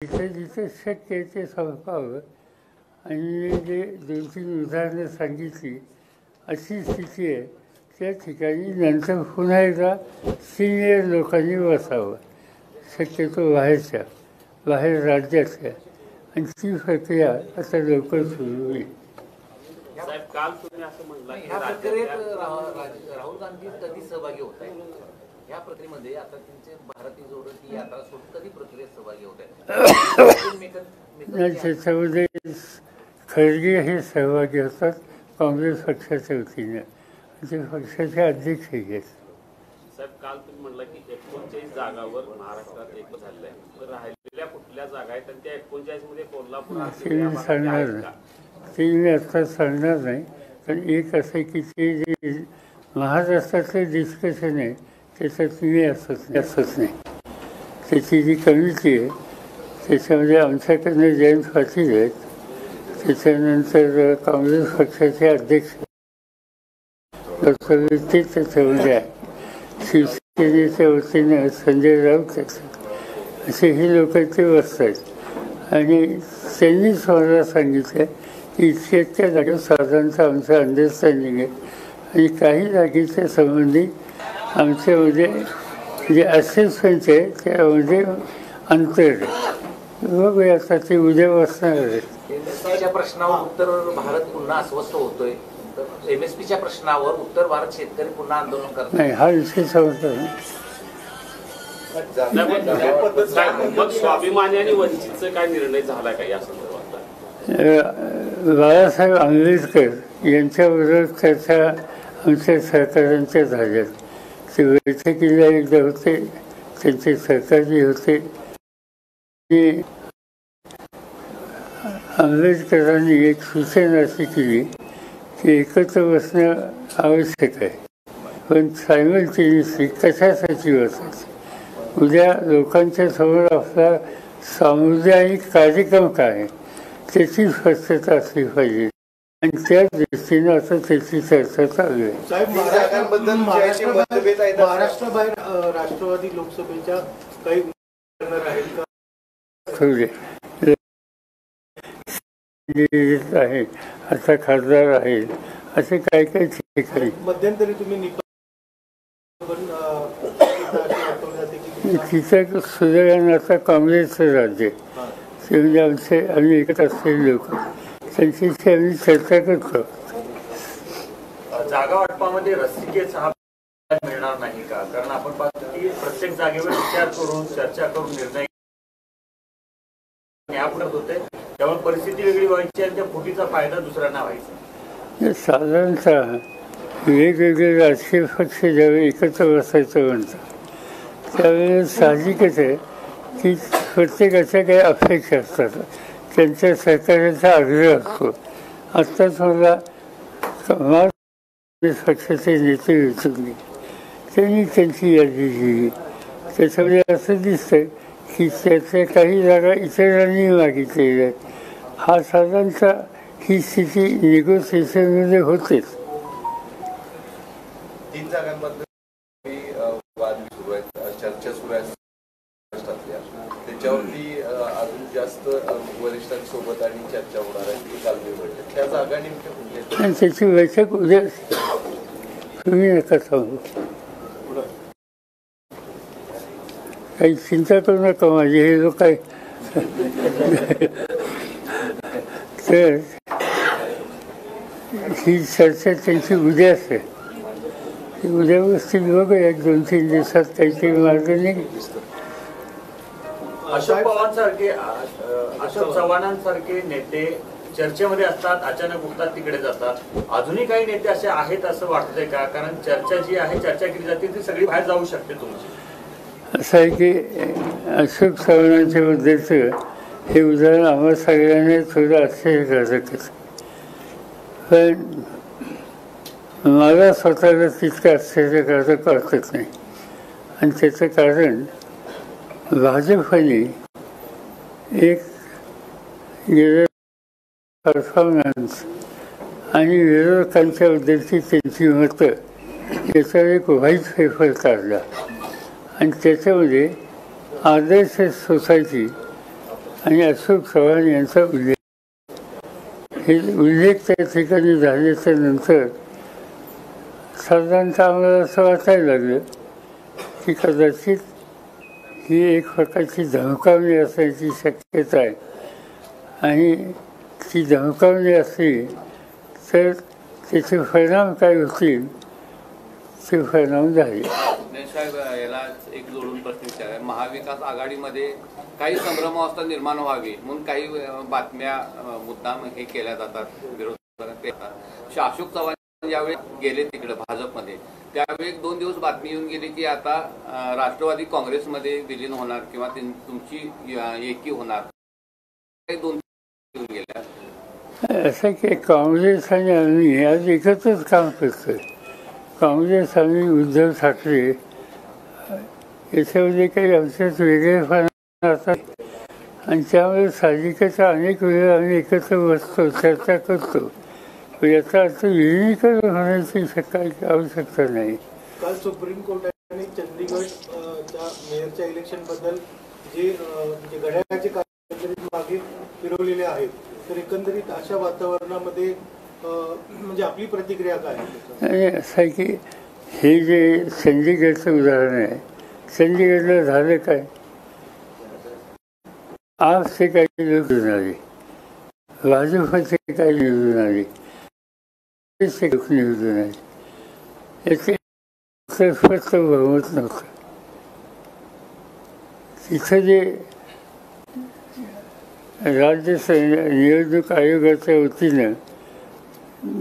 जिथे जिथे शक्य आहे ते संपावं आणि जे 2-3 उदाहरणं सांगितली अशी स्थिती आहे त्या ठिकाणी नंतर पुन्हा एकदा सिनियर लोकांनी बसावं, शक्यतो बाहेर राज्यातल्या, आणि ती प्रक्रिया आता लवकर सुरू होईल. साहेब, काल तुम्ही असं म्हटलं की राहुल गांधी कधी सहभागी होत आहे या प्रक्रियेमध्ये? आता त्यांचे भारतीय जोडो ही यात्रा सोडून कधी प्रक्रियेत सहभागी होत आहे? त्याच्यामध्ये खरगे हे सहभागी होतात काँग्रेस पक्षाच्या वतीनं, ते पक्षाचे अध्यक्ष आहेत. साहेब, काल तुम्ही म्हटलं की 39 जागावर महाराष्ट्रात एक झालेलं आहे, तर राहिलेल्या कुठल्या जागा आहेत आणि त्या 39 मध्ये कोल्हापूर सांगणार नाही, ते मी आता सांगणार नाही. पण एक असं आहे की ते जे महाराष्ट्रातलं डिस्कशन आहे त्याच्यात मी असंच नाही. त्याची जी कमिटी आहे त्याच्यामध्ये आमच्याकडनं जयंत पाटील आहेत, त्याच्यानंतर काँग्रेस पक्षाचे अध्यक्ष डॉक्टर ते त्याच्यामध्ये आहे, शिवसेनेच्या वतीनं संजय राऊत आहेत, असे हे लोक ते बसतात. आणि त्यांनीच मला सांगितलं की इतक्या जागा साधारणतः आमचं अंडरस्टँडिंग आहे आणि काही जागेच्या संबंधी आमच्यामध्ये जे असेसमेंट आहे त्यामध्ये अंतर आहे. बघूया आता ते उद्या बसणार आहे. एमएसपीच्या प्रश्नावर उत्तर भारत पुन्हा अस्वस्थ होतोय, तर एमएसपीच्या प्रश्नावर उत्तर भारत शेतकरी पुन्हा आंदोलन करतो नाही, हा विषय समजतो ना. मग स्वाभिमानी आणि वंचितचा काय निर्णय झाला का या संदर्भात? बाळासाहेब आंबेडकर यांच्याबरोबर चर्चा आमच्या सहकाऱ्यांच्या झाल्यात. ते बैठकीला एकदा होते, त्यांचे सहकारी होते. आंबेडकरांनी एक सूचना अशी केली की एकत्र बसणं आवश्यक आहे, पण सायमल्टेनियसली कशासाठी बसायचं? उद्या लोकांच्या समोर आपला सामुदायिक कार्यक्रम काय आहे त्याची स्पष्टता असली पाहिजे आणि त्या दृष्टीनं आता त्याची चर्चा चालू आहे. महाराष्ट्राबाहेर राष्ट्रवादी लोकसभेच्या काही आहे, आता खासदार आहे, असे काय काय ठिकाणी मध्यंतरी तुम्ही तिथं सुदैवानं आता काँग्रेसचं राज्य ते म्हणजे आम्ही एकत असलेले लोक त्यांच्याशी आम्ही चर्चा करतो. जागा वाटपामध्ये रस्तिकेच हा मिळणार नाही का? कारण आपण पाहतो की प्रत्येक जागेवर विचार करून चर्चा करून निर्णय होते, त्यामुळे परिस्थिती वेगळी व्हायची आणि त्या फुटीचा फायदा दुसऱ्यांना व्हायचा. साधारणतः वेगवेगळे राजकीय पक्ष ज्यावेळी एकत्र बसायचं म्हणतात त्यावेळेस साहजिकच आहे की प्रत्येकाच्या काही अपेक्षा असतात, त्यांच्या सहकार्याचा आग्रह असतो. आत्ताच मला पक्षाचे नेते भेटून त्यांनी त्यांची यादी दिली. त्याच्यामध्ये असं दिसतं की त्याच्या काही जागा इतरांनी मागितलेल्या आहेत. हा साधारणतः ही स्थिती निगोसिएशनमध्ये होतेच. 3 जागांबद्दल वाद सुरू आहेत, चर्चा सुरू आहेत त्याच्यावरती अजून जास्त वरिष्ठांसोबत आणि चर्चा होणार आहे. काल मी म्हटलं त्या जागा नेमक्या कुठल्या आणि त्याची बैठक उद्या तुम्ही नका सांगू, काही चिंता करू नका माझी, हे लोक काय तर ही चर्चा त्यांची उद्या असेल. उद्या बसतील बघूया 2-3 दिवसात काहीतरी मार्ग नाही. अशोक पवारांसारखे अशोक चव्हाणांसारखे नेते चर्चेमध्ये असतात, अचानक उठतात, तिकडे जातात. अजूनही काही नेते असे आहेत असं वाटतंय का? कारण चर्चा जी आहे, चर्चा केली जाते ती सगळी बाहेर जाऊ शकते तुमची. असं आहे की अशोक चव्हाणांच्या बद्दलचं हे उदाहरण आम्हा सगळ्यांना थोडं आश्चर्यकारकच, पण मला स्वतःला तितकं आश्चर्यकारक वाटत नाही. आणि त्याचं कारण भाजपने एक परफॉर्मन्स आणि विरोधकांच्याबद्दलची त्यांची मतं याचा एक व्हाईट पेपर काढला आणि त्याच्यामध्ये आदर्श सोसायटी आणि अशोक चव्हाण यांचा उल्लेख त्या ठिकाणी झाल्याच्या नंतर साधारणतः आम्हाला असं वाटायला लागलं की कदाचित ही एक प्रकारची धमकावणी असण्याची शक्यता आहे आणि ती धमकावणी असली तर त्याचे परिणाम काय होतील ते परिणाम झाले. साहेब, याला एक जोडून प्रश्न विचार आहे. महाविकास आघाडीमध्ये काही संभ्रमावस्था निर्माण व्हावी म्हणून काही बातम्या मुद्दाम हे केल्या जातात, विरोधक. अशोक चव्हाण ज्यावेळी गेले तिकडे भाजपमध्ये त्यावेळी 1-2 दिवस बातमी येऊन गेली की आता राष्ट्रवादी काँग्रेसमध्ये विलीन होणार किंवा तुमची एकी होणार. 2 येऊन गेल्या. असं की काँग्रेस आणि आम्ही आज एकत्रच काम करतोय. काँग्रेस आणि उद्धव ठाकरे याच्यामध्ये काही आमच्यात वेगळेपणा असतात आणि त्यामुळे साहजिकच अनेक वेळा आम्ही एकत्र बसतो, चर्चा करतो. याचा अर्थ विलीनीकरण होण्याची आवश्यकता नाही. काल सुप्रीम कोर्टाने चंदीगडच्या मेयरच्या इलेक्शन बद्दल जे घड्याळाचे कायदे मागे फिरवलेले आहेत, तर एकंदरीत अशा वातावरणामध्ये म्हणजे आपली प्रतिक्रिया काय आहे? असं आहे की हे जे चंदीगडचं उदाहरण आहे, चंदीगडला झालं काय, आपचे काही लोक निवडून आले, भाजपचे काही निवडून आले, लोक निवडून आले. याचे स्पष्ट बहुमत नव्हतं. तिथं जे राज्य निवडणूक आयोगाच्या वतीनं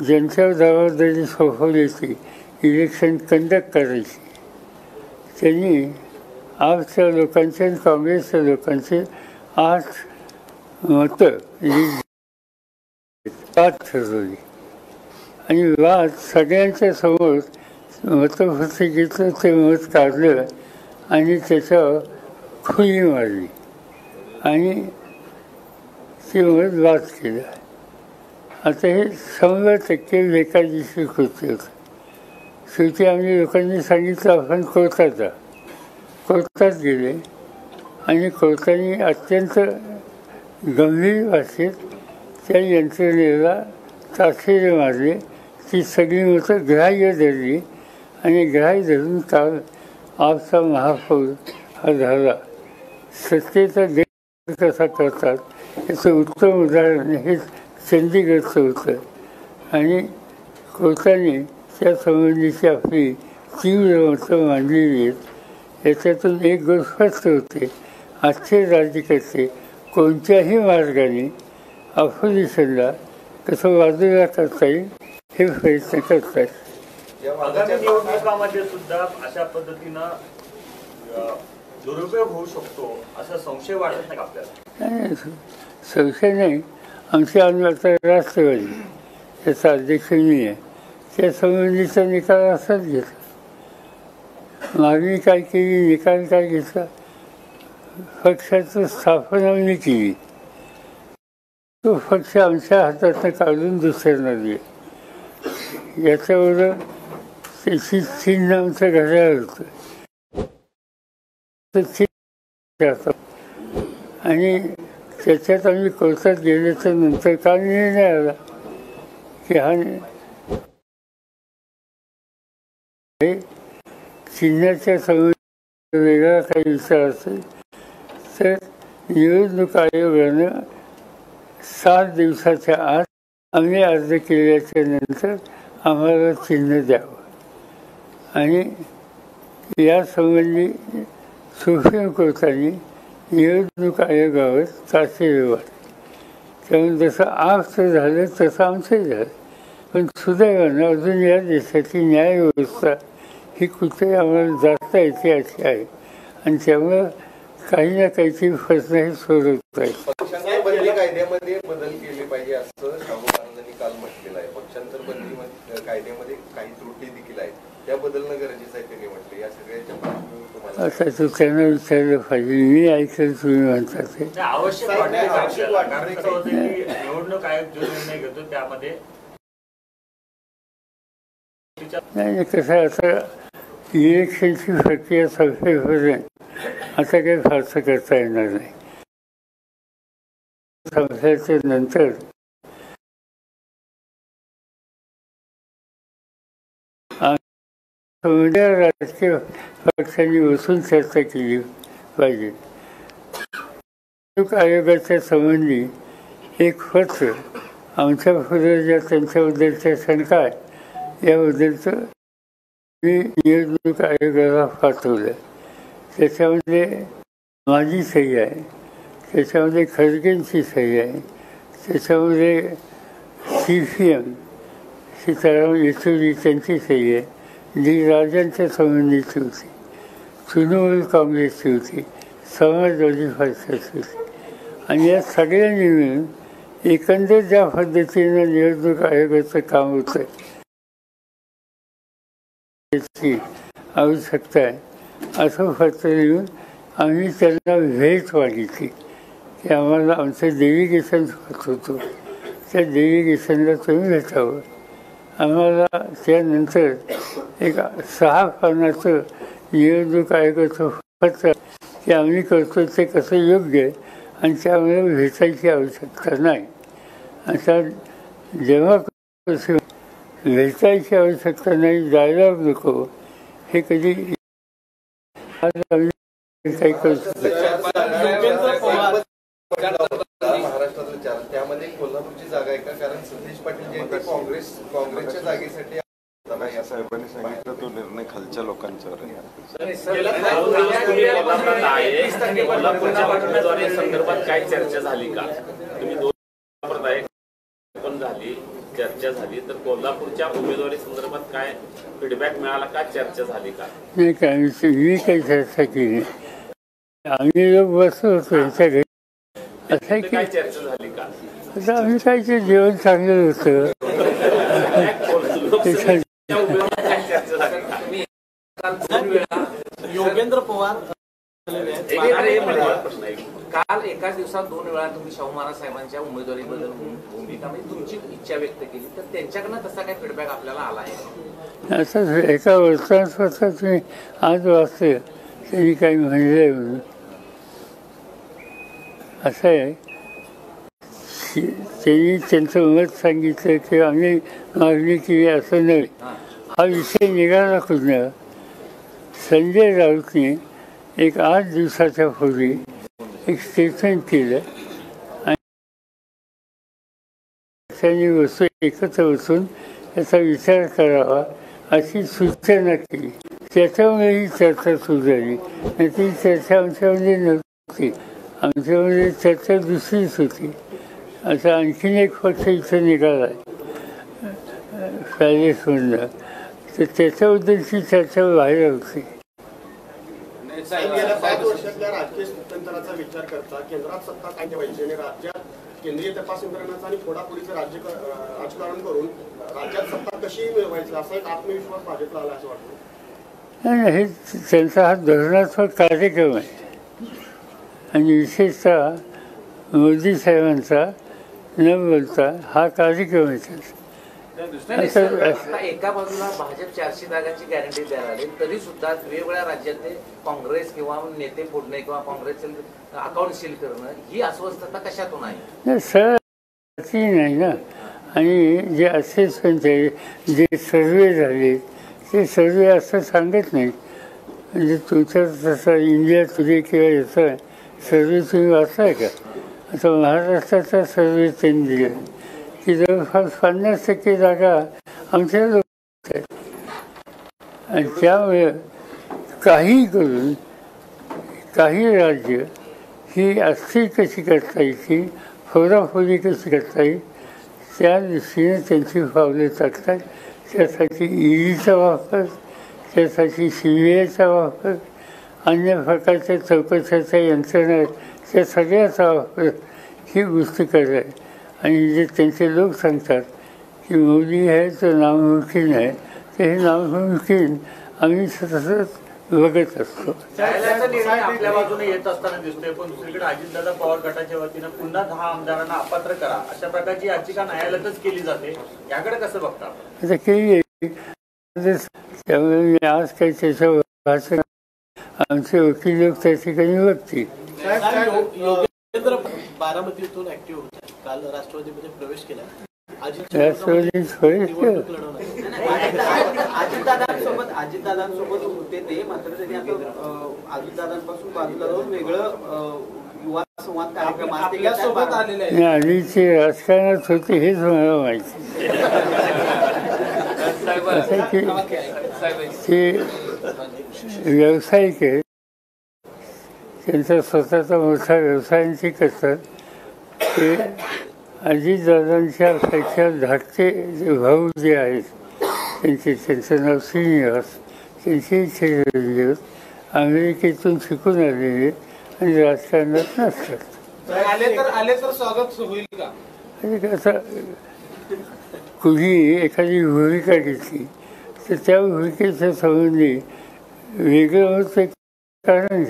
ज्यांच्यावर जबाबदारी सोपवली होती इलेक्शन कंडक्ट करायची, त्यांनी आपच्या लोकांचे आणि काँग्रेसच्या लोकांचे 8 मतं वाद ठरवली आणि वाद सगळ्यांच्या समोर मतपत्रिकेचं ते मत काढलं आणि त्याच्यावर खुली मारली आणि ते मत बाद केलं. आता हे 100% बेकायदेशीर कृत्य होतं. शेवटी आम्ही लोकांनी सांगितलं आपण कोर्टात जा. कोर्टात गेले आणि कोर्टाने अत्यंत गंभीर भाषेत त्या यंत्रणेला ताशेरे मारले. ती सगळी मतं ग्राह्य धरली आणि ग्राह्य धरून काल आपचा महापौर हा झाला. सत्तेचा गैर कसा करतात याचं उत्तम उदाहरण हे चंदीगडचं होतं आणि कोर्टाने त्या संबंधीची आपली तीव्र मतं मांडलेली आहेत. याच्यातून एक गोष्ट स्पष्ट होते, आजचे राज्यकर्ते कोणत्याही मार्गाने अपोजिशनला कसं बाजूला करता येईल हे प्रयत्न करतात. आगामी निवडणुकामध्ये सुद्धा अशा पद्धतीनं दुरुपयोग होऊ शकतो असा संशय वाटत नाही आपल्याला? नाही, संशय नाही. आमच्या आता राष्ट्रवादी त्याचा अध्यक्ष मी आहे, त्या संबंधीचा निकाल असाच घेतला. मागणी काय केली, निकाल काय घेतला, पक्षाचं स्थापना मी केली. तो पक्ष आमच्या हातातनं काढून दुसऱ्यांना दिला. याच्यावर त्याची चिन्ह आमचं घड्याळ होतं आणि त्याच्यात आम्ही कोर्टात गेल्याच्या नंतर काल निर्णय आला की हा चिन्हाच्या संबंधी वेगळा काही विचार असेल तर निवडणूक आयोगानं 7 दिवसाच्या आत आम्ही अर्ज केल्याच्या नंतर आम्हाला चिन्ह द्यावं आणि यासंबंधी सुप्रीम कोर्टाने निवडणूक आयोगावर ताशेरे मारले. त्यामुळे जसं आमचं झालं तसं आमचंही झालं. पण सुदैवानं अजून या देशाची न्यायव्यवस्था ही कुठे आम्हाला जाता येते अशी आहे आणि त्यामुळं काही ना काहीची फसणं सोडवत आहे. पक्षांतर बंदी कायद्यामध्ये बदल केले पाहिजे असं शाहू महाराजांनी काल म्हटलेलं आहे. पक्षांतर बंदी कायद्यामध्ये काही त्रुटी देखील आहेत, त्या बदलणं गरजेचं आहे त्यांनी म्हटलं. या सगळ्याच्या तुम्हाला आता तू त्यांना विचारलं पाहिजे, मी ऐकलं तुम्ही म्हणता ते आवश्यक वाटतं. निवडणूक आयोग जो निर्णय घेतो त्यामध्ये नाही कसं आहे, आता इलेक्शनची प्रक्रिया संपेपर्यंत आता काही फारसं करता येणार नाही. संपल्याच्या नंतर राजकीय पक्षांनी बसून चर्चा केली पाहिजे. निवडणूक आयोगाच्या संबंधी एक पत्र आमच्या पुढे ज्या त्यांच्याबद्दलच्या शंका आहे याबद्दलचं मी निवडणूक आयोगाला पाठवलं. त्याच्यामध्ये माझी सही आहे, त्याच्यामध्ये खडगेंची सही आहे, त्याच्यामध्ये CPM सीताराम येचुरी त्यांची सही आहे, जी राजांच्या संबंधीची होती, तृणमूल काँग्रेसची होती, समाजवादी पक्षाची होती. आणि या सगळ्यांनी मिळून एकंदर ज्या पद्धतीनं निवडणूक आयोगाचं काम होतं त्याची आवश्यकता आहे असं पत्र लिहून आम्ही त्यांना भेट मागितली की आम्हाला आमचं डेलिगेशन होतं, त्या डेलिगेशनला तुम्ही भेटावं. आम्हाला त्यानंतर एक 6 पानाचं निवडणूक आयोगाचं पत्र की आम्ही करतो ते कसं योग्य आहे आणि त्यामुळे भेटायची आवश्यकता नाही. आता जेव्हा भेटायची आवश्यकता नाही, जायला नको, हे कधी काही करू शकतो. महाराष्ट्रातलं चार त्यामध्ये कोल्हापूरची जागा आहे का? कारण सतीश पाटील जे ते काँग्रेसच्या जागेसाठी साहेबांनी सांगितलं तो निर्णय खालच्या लोकांच्यावर आहे. उमेदवारी संदर्भात काय चर्चा झाली का? तुम्ही 2 पण झाली चर्चा झाली तर कोल्हापूरच्या उमेदवारी संदर्भात काय फीडबॅक मिळाला का? चर्चा झाली का? नाही काय मी काही चर्चा केली. आम्ही लोक बसलो होतो याच्या घरी. असं की काय चर्चा झाली का? आता आम्ही काय ते जेवण चांगलं होतं. योगेंद्र पवार काल एकाच दिवसात 2 वेळा तुम्ही शाहू महाराज साहेबांच्या उमेदवारीबद्दल भूमिका म्हणजे तुमची इच्छा व्यक्त केली, तर त्यांच्याकडनं तसा काय फीडबॅक आपल्याला आला आहे? असं एका वर्तमानपत्रात मी आज वाचते त्यांनी काही म्हणलंय म्हणून. असं आहे त्यांनी त्यांचं मत सांगितलं की आम्ही मागणी केली असं नाही. हा विषय निघाला कुठनं? संजय राऊतने एक 8 दिवसाच्या पूर्वी एक स्टेटमेंट केलं आणि त्यांनी एकत्र बसून याचा विचार करावा अशी सूचना केली. त्याच्यामुळे ही चर्चा सुरू झाली आणि ती चर्चा आमच्यामध्ये नव्हती. आमच्यामध्ये चर्चा दुसरीच होती. आता आणखीन एक पक्ष इथं निघाला आहे पॅलेसमधनं, तर त्याच्याबद्दलची चर्चा बाहेर होती. गेल्या 5 वर्षातल्या राजकीय स्थित्यंतराचा विचार करता केंद्रात सत्ता काय ठेवायची आणि राज्यात केंद्रीय तपास यंत्रणाचं आणि फोडाफोडीचं राजकारण करून राज्यात सत्ता कशी मिळवायची असा एक आत्मविश्वास भाजपला आला असं वाटतं? नाही, हे त्यांचा हा धोरणात्मक कार्यक्रम आहे आणि विशेषतः मोदी साहेबांचा न बोलता हा कार्यक्रम आहे. एका बाजूला भाजप 400 जागांची गॅरंटी द्यायला आली तरी सुद्धा वेगवेगळ्या राज्यातले काँग्रेस किंवा नेते फोडणे किंवा काँग्रेसचे अकाउंट सील करणं ही अस्वस्थता कशातून आहे? सरळ नाही ना. आणि जे असेसमेंट आहे, जे सर्वे झाले ते सर्वे असं सांगत नाही. म्हणजे तुमचा तसा इंडिया टुडे किंवा याचा सर्वे तुम्ही वाचलाय का? आता महाराष्ट्राचा सर्वे त्यांनी दिला की जवळपास 50% जागा आमच्या लोक आहेत. आणि त्यामुळे काही करून काही राज्य ही अस्थिर कशी करता येईल, फोडाफोडी कशी करता येईल त्या दृष्टीने त्यांची पावले टाकतात. त्यासाठी ईडीचा वापर, त्यासाठी CBIचा वापर, अन्य प्रकारच्या चौकशाच्या यंत्रणा आहेत त्या सगळ्याचा वापर ही गोष्टी करतात. आणि जे त्यांचे लोक सांगतात की मोदी आहे तर नामुमकिन आहे, ते हे नामुमकिन आम्ही सतत बघत असतो. निर्णय आपल्या बाजूने येत असताना दिसतोय, पण दुसरीकडे अजितदादा पवार गटाच्या वतीनं पुन्हा 10 आमदारांना अपात्र करा अशा प्रकारची याचिका न्यायालयातच केली जाते. याकडे कसं बघता? आता केली त्यामुळे मी आज काही त्याच्या भाषण आमचे वकील लोक त्या ठिकाणी बघतील. बारामतीतून ऍक्टिव्ह होत आहे. काल राष्ट्रवादीमध्ये प्रवेश केला. अजितदादांसोबत होते ते, मात्र त्यांनी आता अजितदादांपासून बाजूला राहून वेगळं युवा संवाद कार्यक्रम आपल्यासोबत आलेले आहे. आधीची राजकारणात होते हेच मला माहिती. ते व्यावसायिक आहेत, त्यांचा स्वतःचा मोठा व्यवसायांची करतात. ते अजितदादांच्या पेक्षा धाकटे जे भाऊ जे आहेत त्यांचं नाव श्रीनिवास, त्यांचे अमेरिकेतून शिकून आलेले आणि राजकारणात नसतात. आले तर स्वागत होईल का? आता कुणी एखादी भूमिका घेतली तर त्या भूमिकेच्या संबंधी वेगळं होतं कारण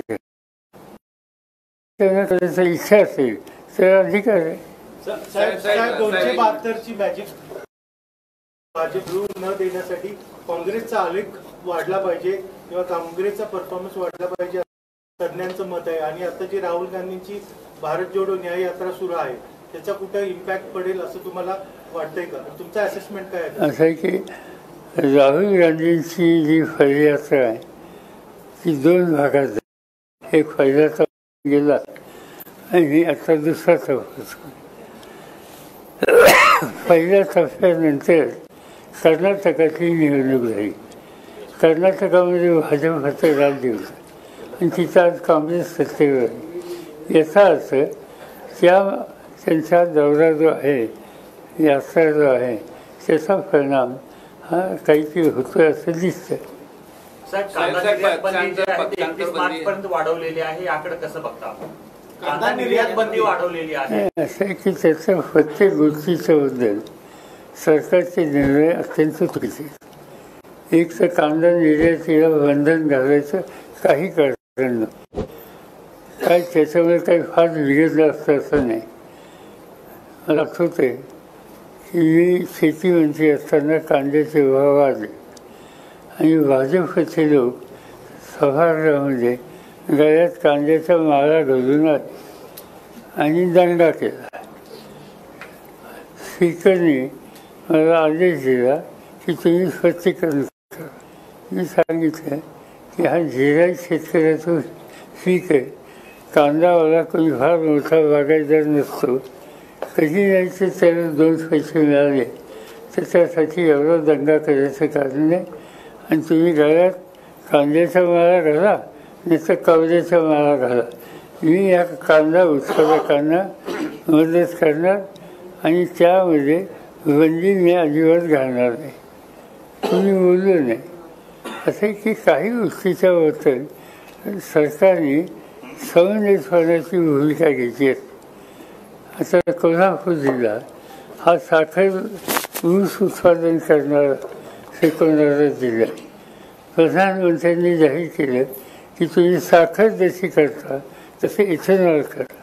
त्यांना करायची इच्छा असेल तर अधिकार आहे. 272ची मॅजिक भाजप न देण्यासाठी काँग्रेसचा आलेख वाढला पाहिजे किंवा काँग्रेसचा परफॉर्मन्स वाढला पाहिजे तज्ञांचं मत आहे. आणि आता जी राहुल गांधींची भारत जोडो न्याय यात्रा सुरू आहे त्याचा कुठं इम्पॅक्ट पडेल असं तुम्हाला वाटतंय का? तुमचं असेसमेंट काय आहे? असं आहे की राहुल गांधींची जी पदयात्रा आहे ती 2 भागात आहे. एक पहिला टप्पा गेला आणि आता दुसरा टप्पा. पहिल्या टप्प्यानंतर कर्नाटकातली निवडणूक झाली. कर्नाटकामध्ये भाजपचं राज्य होतं आणि तिथं आज काँग्रेस सत्तेवर आहे. याचा अर्थ त्यांचा दौरा जो आहे, यात्रा जो आहे, त्याचा परिणाम हा काहीतरी होतोय असं दिसतं. कांदा निर्यात बंदी जी आहे 31 मार्चपर्यंत वाढवलेली आहे, याकडे कसं बघता? कांदा निर्यात बंदी वाढवलेली आहे. असं आहे की त्याचं प्रत्येक गोष्टीच्या बद्दल सरकारचे निर्णय अत्यंत चुकीचे. एक तर कांदा निर्यातीला बंधन घालायचं काही कारण नाही. काय त्याच्यामुळे काही फार बिघडलं असतं असं नाही. मला आठवतं आहे की मी शेतीमंत्री असताना कांद्याचे भाव वाढले आणि भाजपचे लोक सभागृहामध्ये गळ्यात कांद्याच्या माळा घालून आले आणि दंगा केला. स्पीकरने मला आदेश दिला की तुम्ही स्पष्टीकरण करा. मी सांगितलं की हा जिरायत शेतकऱ्याचा पीक आहे. कांदावाला कोणी फार मोठा बागायतदार नसतो. कधी नाही तर त्याला 2 पैसे मिळाले तर त्यासाठी एवढा दंगा करायचं कारण नाही. आणि तुम्ही गळ्यात कांद्याच्या माळा घाला नाही तर कवड्याच्या माळा घाला. मी या कांदा उत्पादकांना मदत करणार आणि त्यामध्ये बंदी मी अजिबात घालणार नाही. तुम्ही बोललो नाही. असं की काही गोष्टीच्या बद्दल सरकारने संवेदनशीलपणाची भूमिका घेतली आहे. आता कोल्हापूर जिल्हा हा साखर ऊस उत्पादन करणारा शिकवणारा जिल्हा. प्रधानमंत्र्यांनी जाहीर केलं की तुम्ही साखर जशी करता तसे इथेनॉल करा.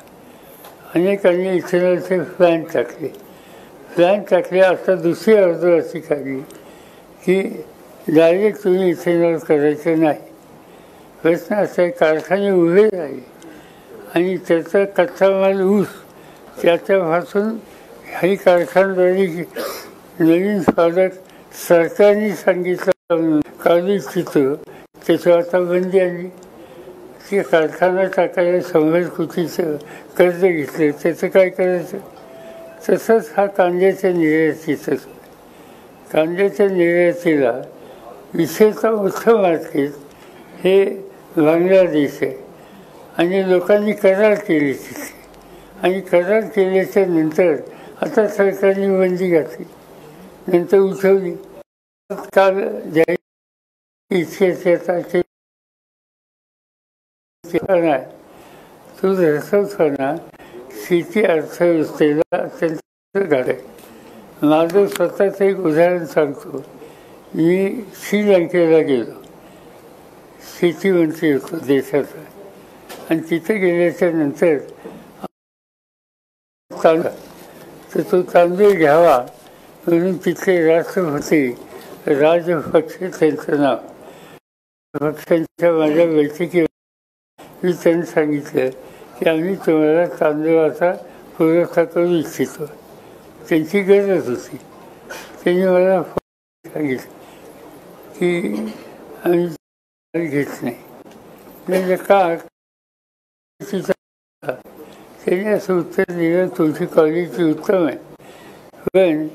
अनेकांनी इथेनॉलचे प्लॅन्ट टाकले. आता दुसरी अर्ज अशी काढली की डायरेक्ट तुम्ही इथेनॉल करायचं नाही. प्रश्न असा आहे कारखाने उभे राहिले आणि त्याचा कच्चा माल ऊस त्याच्यापासून काही कारखानदारी नवीन प्रॉडक्ट सरकारने सांगितलं काढू इच्छितो त्याच्यावर आता बंदी आली. ते कारखाना टाकायला 100 कोटीचं कर्ज घेतलं त्याचं काय करायचं? तसंच हा कांद्याच्या निर्यातीचं. कांद्याच्या निर्यातीला विशेषतः मोठं मार्केट हे बांगलादेश आहे आणि लोकांनी करार केले तिथे. आणि करार केल्याच्या नंतर आता सरकारने बंदी घातली, नंतर उठवली. काल इच्छेचे तो रसवताना शेती अर्थव्यवस्थेला अत्यंत घात आहे. माझं स्वतःचं एक उदाहरण सांगतो. मी श्रीलंकेला गेलो, शेतीमंत्री होतो देशाचा. आणि तिथे गेल्याच्या नंतर तर तो तांदूळ घ्यावा म्हणून तिथले राष्ट्रपती राजपक्षे त्यांचं नाव. पक्षांच्या माझ्या बैठकीवर मी त्यांनी सांगितलं की आम्ही तुम्हाला तांदूळाचा पुरवठा करू इच्छितो. त्यांची गरज होती. त्यांनी मला सांगितलं की आम्ही घेत नाही. म्हणजे का त्यांनी असं उत्तर दिलं, तुमची क्वालिटी उत्तम आहे, पण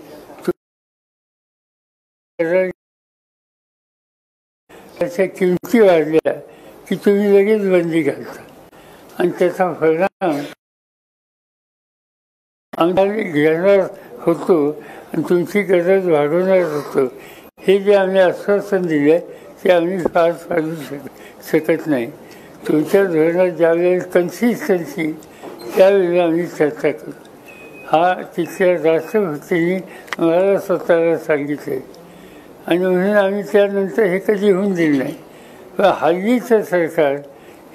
त्याच्या किमती वाढल्या की तुम्ही लगेच बंदी घालता आणि त्याचा परिणाम आम्ही घेणार होतो आणि तुमची गरज वाढवणार होतो. हे जे आम्ही आश्वासन दिले ते आम्ही फार पाडू शकत नाही. तुमच्या धोरणात ज्यावेळेस कन्सिस्टन्सी त्यावेळी आम्ही चर्चा करू. हा तिथल्या राष्ट्रपतींनी मला स्वतःला सांगितले आणि म्हणून आम्ही त्यानंतर हे कधी होऊन दिलं नाही. पण हल्लीचं सरकार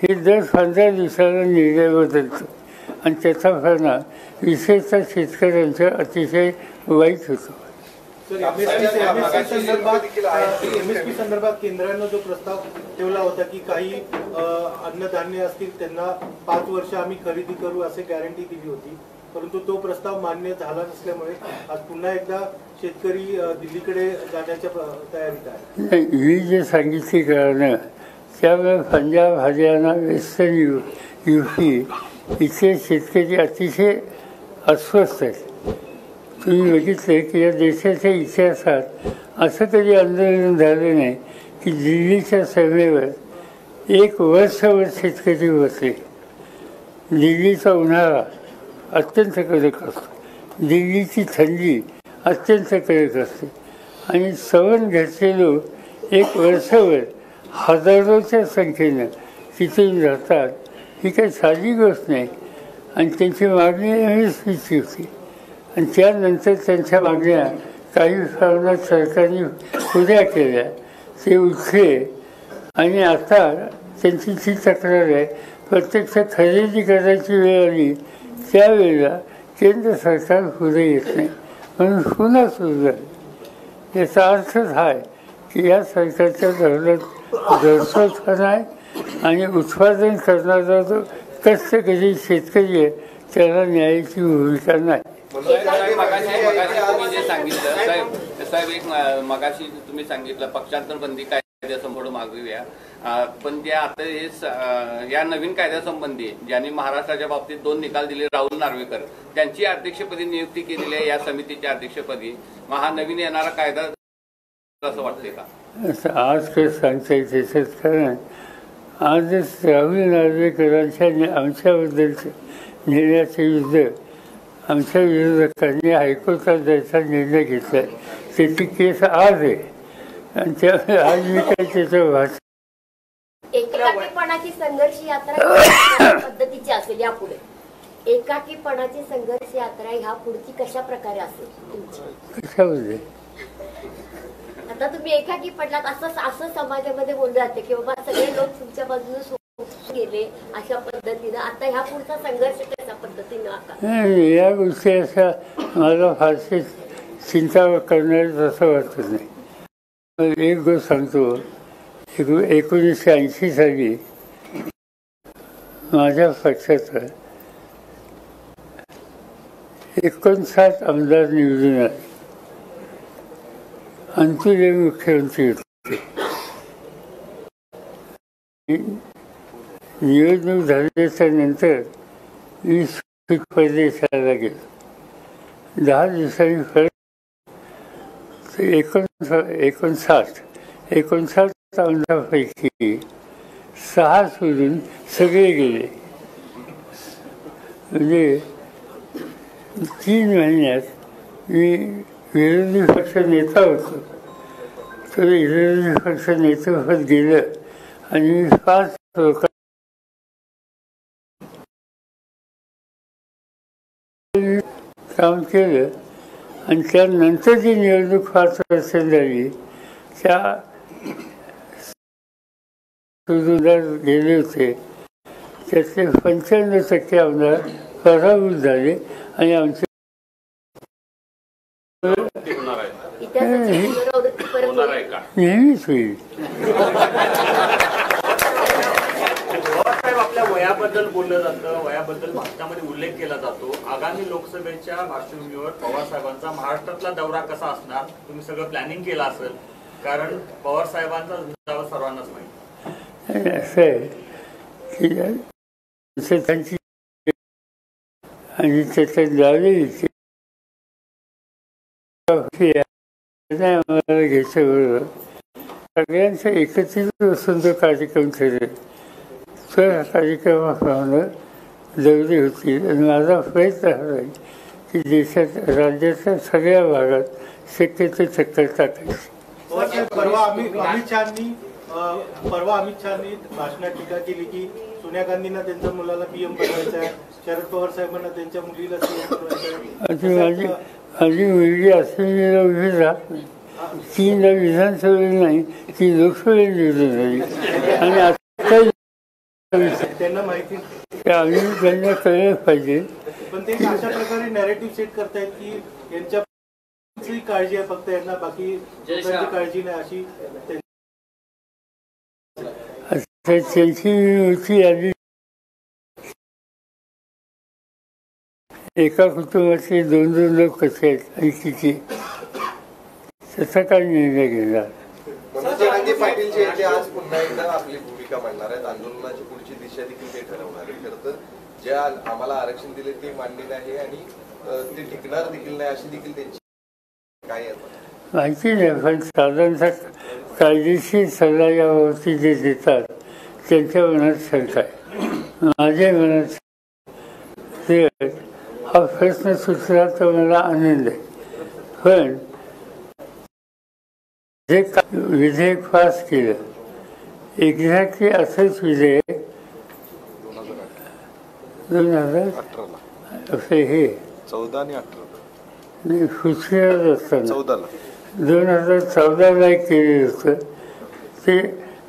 हे दर 15 दिवसाला निर्णय बदलतं आणि त्याचा परिणाम विशेषतः शेतकऱ्यांचा अतिशय वाईट होतो. MSP संदर्भात केंद्रानं जो प्रस्ताव ठेवला होता की काही अन्नधान्य असतील त्यांना 5 वर्ष आम्ही खरेदी करू असे गॅरंटी दिली होती, परंतु तो प्रस्ताव मान्य झाला नसल्यामुळे आज पुन्हा एकदा शेतकरी दिल्लीकडे जाण्याच्या तयारीत आहे. मी जे सांगितले कारण त्यामुळे पंजाब, हरियाणा, वेस्टर्न UP इथे शेतकरी अतिशय अस्वस्थ आहेत. तुम्ही बघितले की या देशाच्या इतिहासात असं कधी आंदोलन झालं नाही की दिल्लीच्या सीमेवर 1 वर्षभर शेतकरी बसले. दिल्लीचा उन्हाळा अत्यंत कडक असतो, दिल्लीची थंडी अत्यंत कडक असते आणि सवण घेतलेले लोक 1 वर्षभर हजारोच्या संख्येनं तिथून जातात. ही काही साधी गोष्ट नाही आणि त्यांची मागणी MSPची होती आणि त्यानंतर त्यांच्या मागण्या काही प्रमाणात सरकारने पुऱ्या केल्या, ते उठले आणि आता त्यांची जी तक्रार आहे प्रत्यक्ष खरेदी करायची वेळ आली त्यावेळेला केंद्र सरकार पुढे येत नाही म्हणून पुन्हा सुरू झाली. याचा अर्थच हा आहे की या सरकारच्या धोरणात दडपतपणा आहे आणि उत्पादन करणारा जो कष्टकरी शेतकरी आहे त्याला न्यायाची भूमिका नाही. तुम्ही जे सांगितलं साहेब एक मगाशी तुम्ही सांगितलं पक्षांतर बंदी कायद्यासंबंधी मागूया, पण त्या आता हे या नवीन कायद्यासंबंधी ज्यांनी महाराष्ट्राच्या बाबतीत 2 निकाल दिले, राहुल नार्वेकर त्यांची अध्यक्षपदी नियुक्ती केलेली आहे या समितीच्या अध्यक्षपदी. मग हा नवीन येणारा कायदा असं वाटते का? असं आज काही सांगता येईल त्याच्यात, कारण आजच राहुल नार्वेकरांच्या आमच्याबद्दलचं निर्णयाचं युद्ध आमच्या विरोधकांनी हायकोर्टात जायचा निर्णय घेतला आहे. त्याची केस आज आहे आणि त्यामुळे आज मी काही त्याचं भाषण एकाकीपणाची संघर्ष यात्रा पद्धतीची असेल यापुढे. एकाकीपणाची संघर्ष यात्रा ह्या पुढची कशा प्रकारे असेल तुमची? कशामध्ये आता तुम्ही एकाकी पडलात असं समाजामध्ये बोललं जाते की बाबा सगळे लोक तुमच्या बाजूने गेले अशा पद्धतीनं. आता ह्या पुढचा संघर्ष कशा पद्धतीनं? या गोष्टी अशा मला फारशी चिंता करणारच असं वाटत नाही. एक गोष्ट सांगतो, 1980 साली माझ्या पक्षाचा 59 आमदार निवडून आले. अंतुले मुख्यमंत्री होते. निवडणूक झाल्याच्या नंतर मी परदेशाला गेलो. 10 दिवसांनी परत 59 आमदारांपैकी 6 सोडून सगळे गेले. म्हणजे 3 महिन्यात मी विरोधी पक्ष नेता होतो, तर विरोधी पक्ष नेतेपद गेलं आणि मी 5 लोकांना काम केलं आणि त्यानंतर जी निवडणूक 5 वर्षांनी झाली त्या गेले होते त्यातले 95% आमदार पराभूत झाले आणि आमचे नेहमीच होईल. आपल्या वयाबद्दल बोललं जातं, वयाबद्दल भाषणामध्ये उल्लेख केला जातो. आगामी लोकसभेच्या पार्श्वभूमीवर पवार साहेबांचा महाराष्ट्रातला दौरा कसा असणार, तुम्ही सगळं प्लॅनिंग केलं असेल, कारण पवार साहेबांचा दावा सर्वांनाच माहिती. असं आहे की त्यांची आणि त्याच्या दावेची आम्हाला घ्यायच्याबरोबर सगळ्यांचा एकत्रित बसून जो कार्यक्रम केले त्या कार्यक्रमाप्रमाणे दौरी होती. आणि माझा प्रयत्न हा आहे की देशात राज्याच्या सगळ्या भागात शक्य ते चक्कर टाकायची. परवा अमित शहानी भाषणात टीका केली की सोनिया गांधींना त्यांच्या मुलाला पीएम बनवायचं आहे, शरद पवार साहेबांना त्यांच्या मुलीला सीएम बनवायचं आहे. माझी मुलगी असलेली उभी राहत नाही, तीनदा विधानसभेला नाही ती लोकसभेला निवडून झाली. आणि आता त्यांना माहिती आम्ही त्यांना कळलं पाहिजे. पण ते अशा प्रकारे नॅरेटिव्ह सेट करतायत की यांच्या काळजी आहे फक्त, यांना बाकी लोकांची काळजी नाही अशी त्यांची होती. आधी एका कुटुंबातले 2-2 लोक कसे आहेत आणि किती, त्याचा काय निर्णय घेणार. मनोज जरांगे पाटील जे ते आज पुन्हा एकदा आपली भूमिका मांडणार आहेत, आंदोलनाची पुढची दिशा देखील ते ठरवणार आहे. खरं तर जे आम्हाला आरक्षण दिले ते मान्य नाही आणि ते टिकणार देखील नाही अशी देखील त्यांची काय माहिती नाही. पण साधारणतः कायदेशीर सल्ला याबाबतीत जे देतात त्यांच्या मनात शंका आहे. माझ्या मनात ते हा प्रश्न सुचला तर मला आनंद आहे. पण जे विधेयक पास केलं एक्झॅक्टली असंच विधेयक 2018 असं हे 14 आणि 18 नाही सुचलेलं असताना 14ला 2014ला केलेलं होतं. ते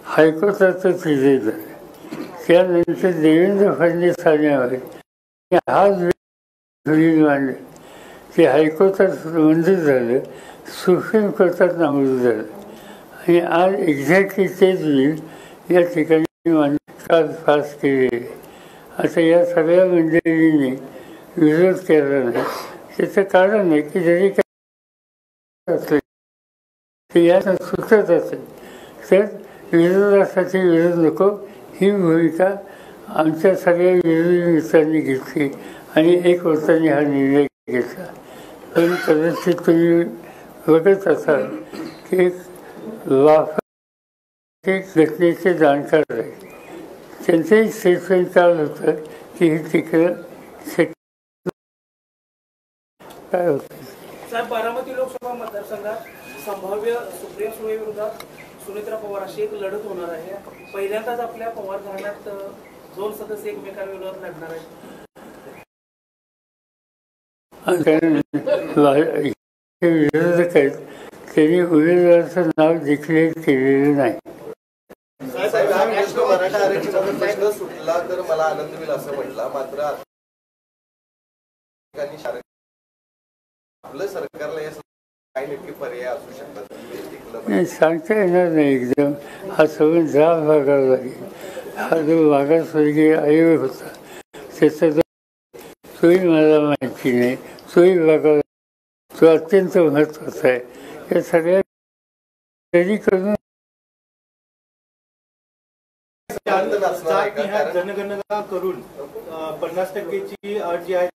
हायकोर्टातच विजय झालं. त्यानंतर देवेंद्र फडणवीस आल्यामुळे हाच धुळीत मांडलं. ते हायकोर्टात मंजूर झालं, सुप्रीम कोर्टात नामंजूर झालं आणि आज एक्झॅक्टली तेच बिल या ठिकाणी काल पास केलेले. आता या सगळ्या मंडळींनी विरोध केला नाही. त्याचं कारण आहे की जरी काय असले ते यात सुचत असेल तर विरोधासाठी विरोध नको ही भूमिका आमच्या सगळ्या विरोधी मित्रांनी घेतली आणि एक वर्षाने हा निर्णय घेतला. पण कदाचित तुम्ही बघत असाल की घटनेचे जाणकार आहे. त्यांचंही स्टेटमेंट काल होतं की हे तिकडं काय होतं. साहेब, बारामती लोकसभा मतदारसंघात संभाव्य सुप्रिया सुळे विरोधात सुनेत्रा पवार अशी एक लढत होणार आहे. पहिल्यांदाच आपल्या पवार घराण्यात 2 सदस्य एकमेकांविरोधात लढणार आहेत. विरोधक आहेत त्यांनी उमेदवाराचं नाव डिक्लेअर केलेलं नाही. मराठा आरक्षणाचा प्रश्न सुटला तर मला आनंद होईल असं म्हटलं. मात्र आपलं सरकारला या काय नक्की पर्याय असू शकतात नाही सांगता येणार नाही. एकदम हा संबंध 10 भागावा लागेल. हा जो मागासवर्गीय आयोग होता त्याचा तोही मला माहिती नाही. तोही बघावा, तो अत्यंत महत्त्वाचा आहे. या सगळ्या तरी करून जनगणना करून 50%ची अट जी आहे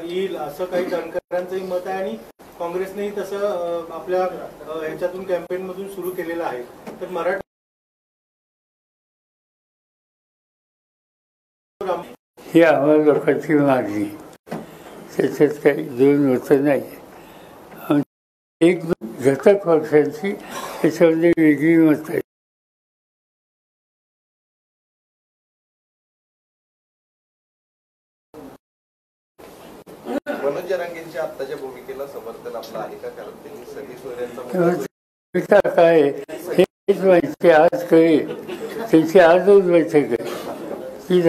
येईल असं काही जाणकारांचंही मत आहे आणि काँग्रेसनेही तसं आपल्या ह्याच्यातून कॅम्पेन मधून सुरू केलेलं आहे. तर मराठा ही आम्हाला लोकांची मागणी, त्याच्यात काही 2 मतं नाही. एक घटक पक्षांची त्याच्यामध्ये वेगळी मतं आहेत. मनोज जरांगेंच्या आत्ताच्या भूमिकेला समर्थन आपलं आहे का? कारण त्यांनी सगळी सोयऱ्यांचा काय हेच माहिती आज कळेल. त्यांची आजच बैठक आहे ती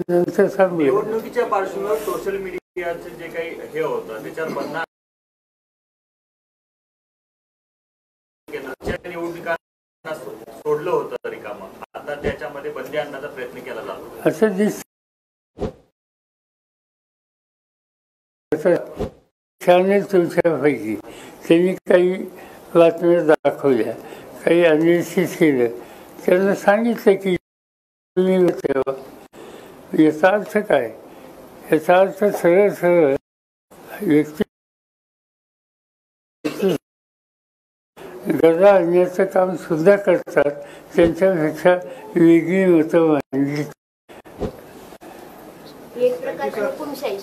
नंतर सांगू. निवडणुकीच्या पार्श्वभूमीवर सोशल मीडियाचं जे काही हे होतं त्याच्यात बंधन निवडणुकांना सोडलं होतं रिकामं. आता त्याच्यामध्ये त्याच्यामध्ये बंदी आणण्याचा प्रयत्न केला जातो असं दिसतं. चॅनल तुमच्यापैकी त्यांनी काही बातम्या दाखवल्या, काही अनालिसिस केलं, त्यांना सांगितलं की तुम्ही ठेवा. याचा अर्थ काय? याचा अर्थ सरळ सरळ व्यक्ती गदा आणण्याचं काम सुद्धा करतात, त्यांच्यापेक्षा वेगळी मतं मांडली. एक प्रकारची हुकुमशाही.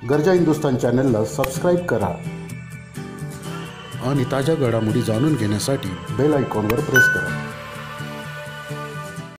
गरजा हिंदुस्तान चॅनलला सबस्क्राईब करा आणि ताज्या घडामोडी जाणून घेण्यासाठी बेल आयकॉनवर प्रेस करा.